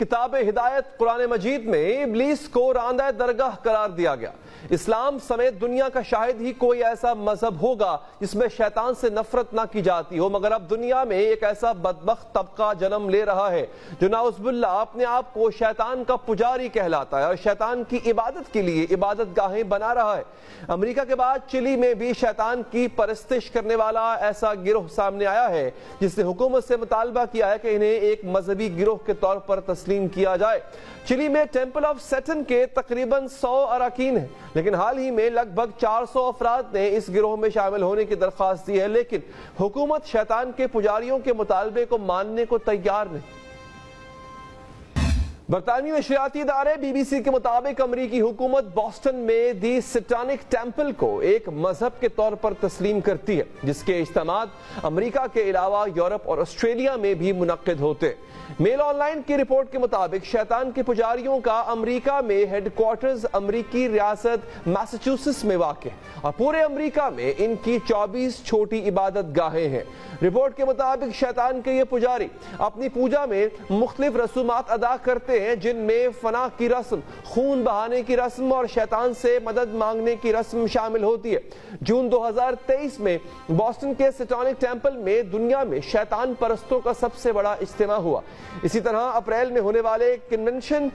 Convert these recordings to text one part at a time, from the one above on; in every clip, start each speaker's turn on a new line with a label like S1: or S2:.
S1: کتاب ہدایت قرآن مجید میں ابلیس کو راندہ درگاہ قرار دیا گیا۔ اسلام سمیت دنیا کا شاید ہی کوئی ایسا مذہب ہوگا جس میں شیطان سے نفرت نہ کی جاتی ہو، مگر اب دنیا میں ایک ایسا بدبخت طبقہ جنم لے رہا ہے جو نعوذ باللہ اپنے آپ کو شیطان کا پجاری کہلاتا ہے اور شیطان کی عبادت کے لیے عبادت گاہیں بنا رہا ہے۔ امریکہ کے بعد چلی میں بھی شیطان کی پرستش کرنے والا ایسا گروہ سامنے آیا ہے جس نے حکومت سے مطالبہ کیا ہے کہ انہیں ایک مذہبی گروہ کے طور پر تسلیم کیا جائے۔ چلی میں ٹیمپل آف سیٹن کے تقریباً 100 اراکین ہیں، لیکن حال ہی میں لگ بھگ 400 افراد نے اس گروہ میں شامل ہونے کی درخواست دی ہے، لیکن حکومت شیطان کے پجاریوں کے مطالبے کو ماننے کو تیار نہیں۔ برطانوی نشریاتی ادارے بی بی سی کے مطابق امریکی حکومت بوسٹن میں دی سیٹانک ٹیمپل کو ایک مذہب کے طور پر تسلیم کرتی ہے، جس کے اجتماعات امریکہ کے علاوہ یورپ اور آسٹریلیا میں بھی منعقد ہوتے ہیں۔ میل آن لائن کی رپورٹ کے مطابق شیطان کے پجاریوں کا امریکہ میں ہیڈ کوارٹرز امریکی ریاست میساچوسٹس میں واقع ہے اور پورے امریکہ میں ان کی 24 چھوٹی عبادت گاہیں ہیں۔ رپورٹ کے مطابق شیطان کے یہ پجاری اپنی پوجا میں مختلف رسومات ادا کرتے ہیں، جن میں فنا کی رسم، خون بہانے کی رسم اور شیطان سے مدد مانگنے کی رسم شامل ہوتی ہے۔ جون 2023 میں بوسٹن کے سیٹانک ٹیمپل میں دنیا میں شیطان پرستوں کا سب سے بڑا اجتماع ہوا۔ اسی طرح اپریل میں ہونے والے کنونشن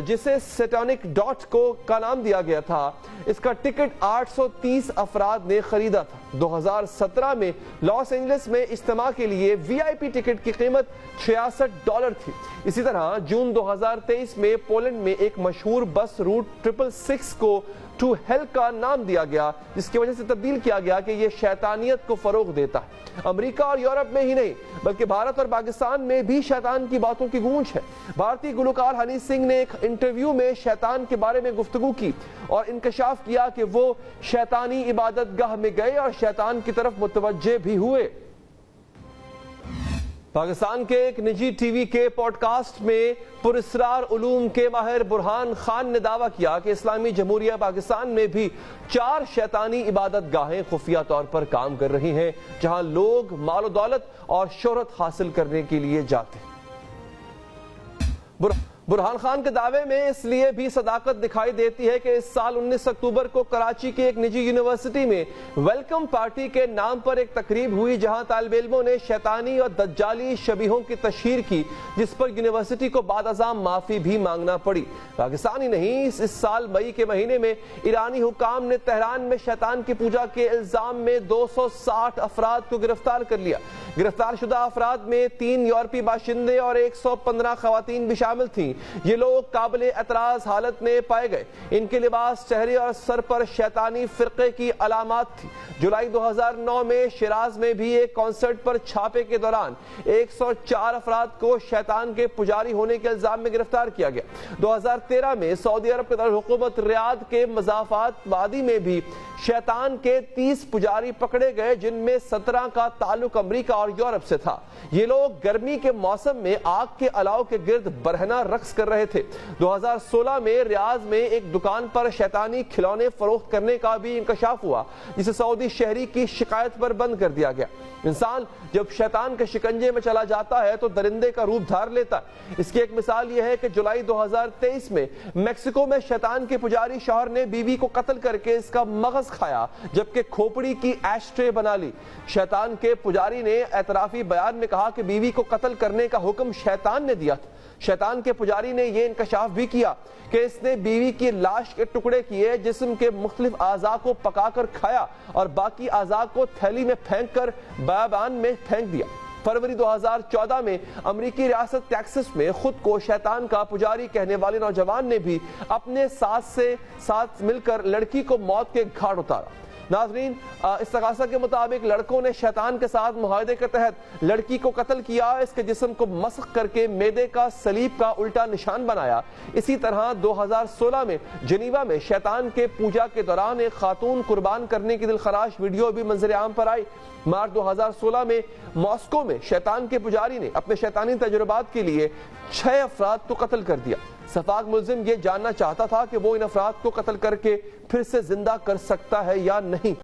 S1: جسے سیٹانک ڈاٹ کو کا نام دیا گیا تھا، اس کا ٹکٹ 830 افراد نے خریدا تھا۔ 2017 میں لاس اینجلس میں اجتماع کے لیے وی آئی پی ٹکٹ کی قیمت $66 تھی۔ اسی طرح جون 2023 میں پولینڈ میں ایک مشہور بس روٹ 666 کو ٹو ہیل کا نام دیا گیا، جس کی وجہ سے تبدیل کیا گیا کہ یہ شیطانیت کو فروغ دیتا ہے۔ امریکہ اور یورپ میں ہی نہیں بلکہ بھارت اور پاکستان میں بھی شیطان کی باتوں کی گونج ہے۔ بھارتی گلوکار ہنی سنگھ نے ایک انٹرویو میں شیطان کے بارے میں گفتگو کی اور انکشاف کیا کہ وہ شیطانی عبادت گاہ میں گئے اور شیطان کی طرف متوجہ بھی ہوئے۔ پاکستان کے ایک نجی ٹی وی کے پوڈ کاسٹ میں پراسرار علوم کے ماہر برہان خان نے دعویٰ کیا کہ اسلامی جمہوریہ پاکستان میں بھی 4 شیطانی عبادت گاہیں خفیہ طور پر کام کر رہی ہیں، جہاں لوگ مال و دولت اور شہرت حاصل کرنے کے لیے جاتے ہیں۔ برہان خان کے دعوے میں اس لیے بھی صداقت دکھائی دیتی ہے کہ اس سال 19 اکتوبر کو کراچی کی ایک نجی یونیورسٹی میں ویلکم پارٹی کے نام پر ایک تقریب ہوئی، جہاں طالب علموں نے شیطانی اور دجالی شبیہوں کی تشہیر کی، جس پر یونیورسٹی کو بعد ازاں معافی بھی مانگنا پڑی۔ پاکستانی نہیں، اس سال مئی کے مہینے میں ایرانی حکام نے تہران میں شیطان کی پوجا کے الزام میں 260 افراد کو گرفتار کر لیا۔ گرفتار شدہ افراد میں 3 یورپی باشندے اور 115 خواتین بھی شامل تھیں۔ یہ لوگ قابل اعتراض حالت میں پائے گئے۔ ان کے لباس، چہرے اور سر پر شیطانی فرقے کی علامات تھی۔ جولائی 2009 میں شیراز میں بھی ایک کنسرٹ پر چھاپے کے دوران 104 افراد کو شیطان کے پجاری ہونے کے الزام میں گرفتار کیا گیا۔ 2013 میں سعودی عرب کے دارالحکومت ریاض کے مضافات وادی میں بھی شیطان کے 30 پجاری پکڑے گئے، جن میں 17 کا تعلق امریکہ اور یورپ سے تھا۔ یہ لوگ گرمی کے موسم میں آگ کے الاؤ کے گرد برہنہ رقص کر رہے تھے۔ 2016 میں ریاض میں ایک دکان پر شیطانی کھلونے فروخت کرنے کا بھی انکشاف ہوا، جسے سعودی شہری کی شکایت پر بند کر دیا گیا۔ انسان جب شیطان کے شکنجے میں چلا جاتا ہے تو درندے کا روپ دھار لیتا ہے۔ اس کی ایک مثال یہ ہے کہ جولائی 2023 میں میکسیکو میں شیطان کے پجاری شوہر نے بیوی کو قتل کر کے اس کا مغز کھایا، جبکہ کھوپڑی کی ایش ٹرے بنا لی۔ شیطان کے پجاری نے اعترافی بیان میں کہا کہ بیوی کو قتل کرنے کا حکم شیطان نے دیا تھا۔ شیطان کے پجاری نے یہ انکشاف بھی کیا کہ اس نے بیوی کی لاش کے ٹکڑے کیے، جسم کے مختلف اعضاء کو پکا کر کھایا اور باقی اعضاء کو تھیلی میں پھینک کر بیابان میں پھینک دیا۔ فروری 2014 میں امریکی ریاست ٹیکسس میں خود کو شیطان کا پجاری کہنے والے نوجوان نے بھی اپنے ساتھ مل کر لڑکی کو موت کے گھاٹ اتارا۔ ناظرین، استغاثہ کے مطابق لڑکوں نے شیطان کے ساتھ معاہدے کے تحت لڑکی کو قتل کیا، اس کے جسم کو مسخ کر کے معدے کا صلیب کا الٹا نشان بنایا۔ اسی طرح 2016 میں جنیوا میں شیطان کے پوجا کے دوران ایک خاتون قربان کرنے کی دلخراش ویڈیو بھی منظر عام پر آئی۔ مارچ 2016 میں ماسکو میں شیطان کے پجاری نے اپنے شیطانی تجربات کے لیے 6 افراد کو قتل کر دیا۔ سفاک ملزم یہ جاننا چاہتا تھا کہ وہ ان افراد کو قتل کر کے پھر سے زندہ کر سکتا ہے یا نہیں۔